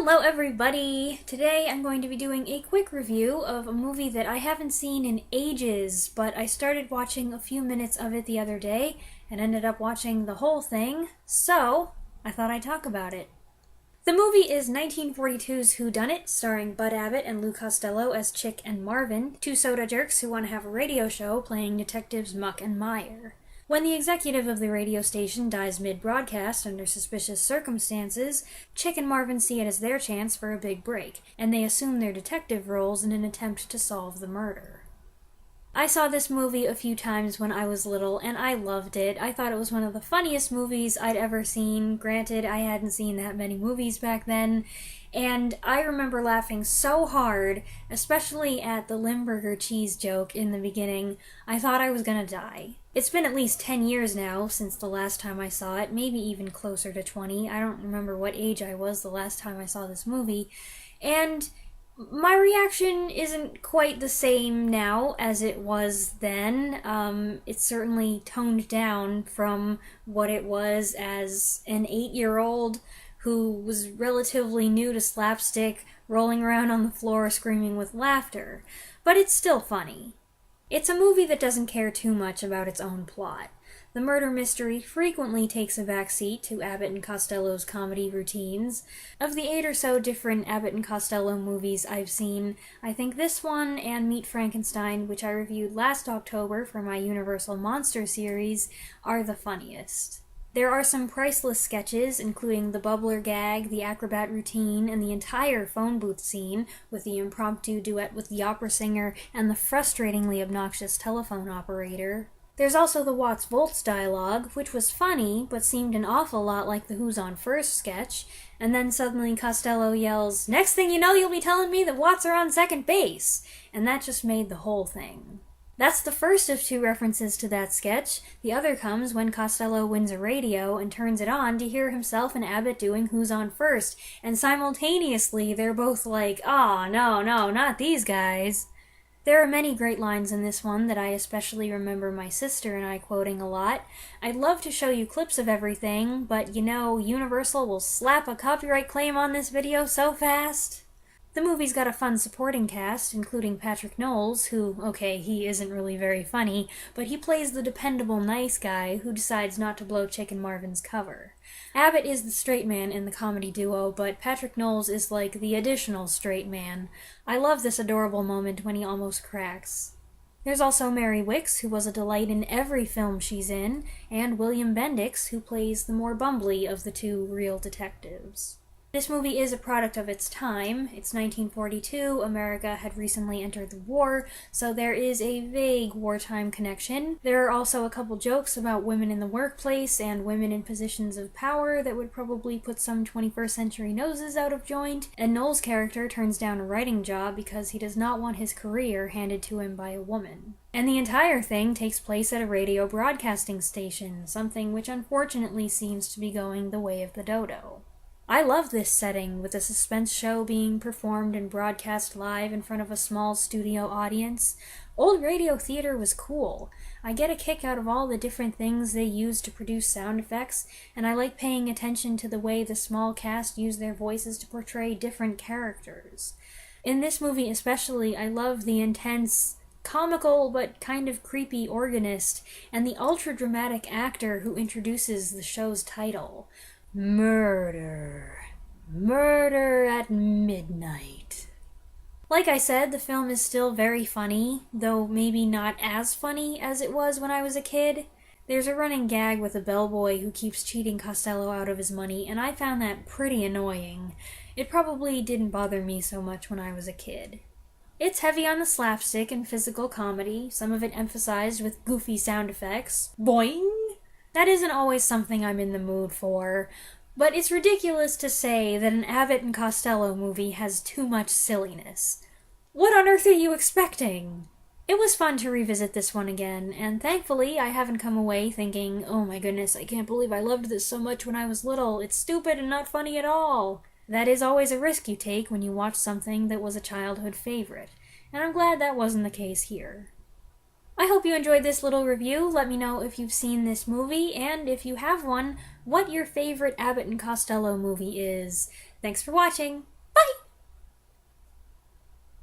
Hello everybody! Today I'm going to be doing a quick review of a movie that I haven't seen in ages, but I started watching a few minutes of it the other day and ended up watching the whole thing, so I thought I'd talk about it. The movie is 1942's Whodunit, starring Bud Abbott and Lou Costello as Chick and Marvin, two soda jerks who want to have a radio show playing detectives Muck and Meyer. When the executive of the radio station dies mid-broadcast under suspicious circumstances, Chick and Marvin see it as their chance for a big break, and they assume their detective roles in an attempt to solve the murder. I saw this movie a few times when I was little, and I loved it. I thought it was one of the funniest movies I'd ever seen. Granted, I hadn't seen that many movies back then, and I remember laughing so hard, especially at the Limburger cheese joke in the beginning. I thought I was gonna die. It's been at least 10 years now since the last time I saw it, maybe even closer to 20. I don't remember what age I was the last time I saw this movie, and my reaction isn't quite the same now as it was then. It's certainly toned down from what it was as an 8-year-old who was relatively new to slapstick, rolling around on the floor screaming with laughter. But it's still funny. It's a movie that doesn't care too much about its own plot. The murder mystery frequently takes a backseat to Abbott and Costello's comedy routines. Of the 8 or so different Abbott and Costello movies I've seen, I think this one and Meet Frankenstein, which I reviewed last October for my Universal Monster series, are the funniest. There are some priceless sketches, including the bubbler gag, the acrobat routine, and the entire phone booth scene, with the impromptu duet with the opera singer and the frustratingly obnoxious telephone operator. There's also the Watts Volts dialogue, which was funny, but seemed an awful lot like the Who's On First sketch, and then suddenly Costello yells, "Next thing you know, you'll be telling me that Watts are on second base!" And that just made the whole thing. That's the first of 2 references to that sketch. The other comes when Costello wins a radio and turns it on to hear himself and Abbott doing Who's On First, and simultaneously they're both like, "Aw, no, not these guys." There are many great lines in this one that I especially remember my sister and I quoting a lot. I'd love to show you clips of everything, but Universal will slap a copyright claim on this video so fast. The movie's got a fun supporting cast, including Patrick Knowles, who, okay, he isn't really very funny, but he plays the dependable nice guy who decides not to blow Chick and Marvin's cover. Abbott is the straight man in the comedy duo, but Patrick Knowles is like the additional straight man. I love this adorable moment when he almost cracks. There's also Mary Wicks, who was a delight in every film she's in, and William Bendix, who plays the more bumbly of the 2 real detectives. This movie is a product of its time. It's 1942, America had recently entered the war, so there is a vague wartime connection. There are also a couple jokes about women in the workplace and women in positions of power that would probably put some 21st century noses out of joint, and Noel's character turns down a writing job because he does not want his career handed to him by a woman. And the entire thing takes place at a radio broadcasting station, something which unfortunately seems to be going the way of the dodo. I love this setting, with a suspense show being performed and broadcast live in front of a small studio audience. Old radio theater was cool. I get a kick out of all the different things they use to produce sound effects, and I like paying attention to the way the small cast use their voices to portray different characters. In this movie especially, I love the intense, comical but kind of creepy organist, and the ultra-dramatic actor who introduces the show's title. Murder. Murder at midnight. Like I said, the film is still very funny, though maybe not as funny as it was when I was a kid. There's a running gag with a bellboy who keeps cheating Costello out of his money, and I found that pretty annoying. It probably didn't bother me so much when I was a kid. It's heavy on the slapstick and physical comedy, some of it emphasized with goofy sound effects. Boing! That isn't always something I'm in the mood for, but it's ridiculous to say that an Abbott and Costello movie has too much silliness. What on earth are you expecting? It was fun to revisit this one again, and thankfully I haven't come away thinking, "Oh my goodness, I can't believe I loved this so much when I was little. It's stupid and not funny at all." That is always a risk you take when you watch something that was a childhood favorite, and I'm glad that wasn't the case here. I hope you enjoyed this little review. Let me know if you've seen this movie, and if you have one, what your favorite Abbott and Costello movie is. Thanks for watching!